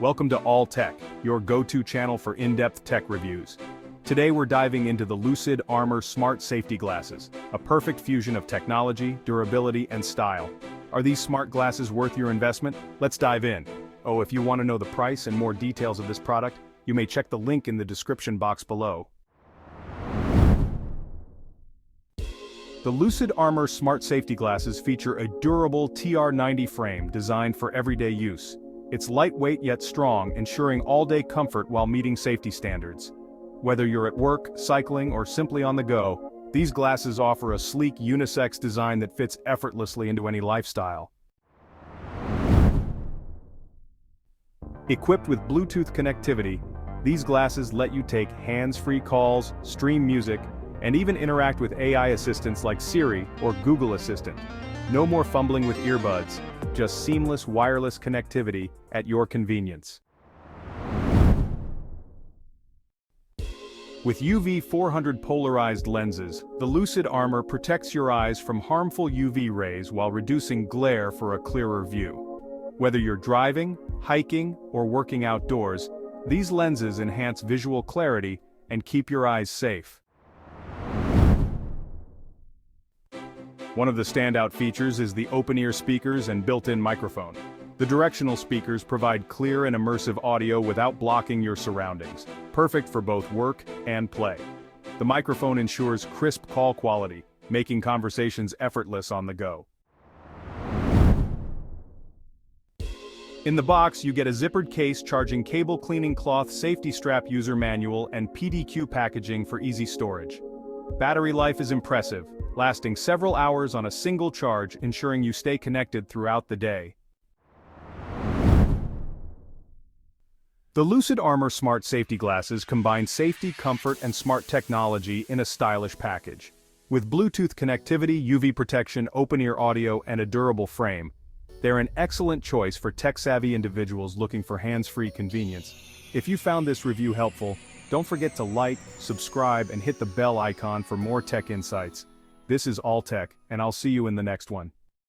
Welcome to Alltech, your go-to channel for in-depth tech reviews. Today we're diving into the Lucid Armor Smart Safety Glasses, a perfect fusion of technology, durability, and style. Are these smart glasses worth your investment? Let's dive in. Oh, if you want to know the price and more details of this product, you may check the link in the description box below. The Lucid Armor Smart Safety Glasses feature a durable TR90 frame designed for everyday use. It's lightweight yet strong, ensuring all-day comfort while meeting safety standards. Whether you're at work, cycling, or simply on the go, these glasses offer a sleek unisex design that fits effortlessly into any lifestyle. Equipped with Bluetooth connectivity, these glasses let you take hands-free calls, stream music, and even interact with AI assistants like Siri or Google Assistant. No more fumbling with earbuds, just seamless wireless connectivity at your convenience. With UV 400 polarized lenses, the Lucid Armor protects your eyes from harmful UV rays while reducing glare for a clearer view. Whether you're driving, hiking, or working outdoors, these lenses enhance visual clarity and keep your eyes safe. One of the standout features is the open-ear speakers and built-in microphone. The directional speakers provide clear and immersive audio without blocking your surroundings, perfect for both work and play. The microphone ensures crisp call quality, making conversations effortless on the go. In the box, you get a zippered case, charging cable, cleaning cloth, safety strap, user manual, and PDQ packaging for easy storage. Battery life is impressive, lasting several hours on a single charge, ensuring you stay connected throughout the day. The Lucid Armor Smart Safety Glasses combine safety, comfort, and smart technology in a stylish package. With Bluetooth connectivity, UV protection, open-ear audio, and a durable frame, they're an excellent choice for tech-savvy individuals looking for hands-free convenience. If you found this review helpful, don't forget to like, subscribe, and hit the bell icon for more tech insights. This is Alltech, and I'll see you in the next one.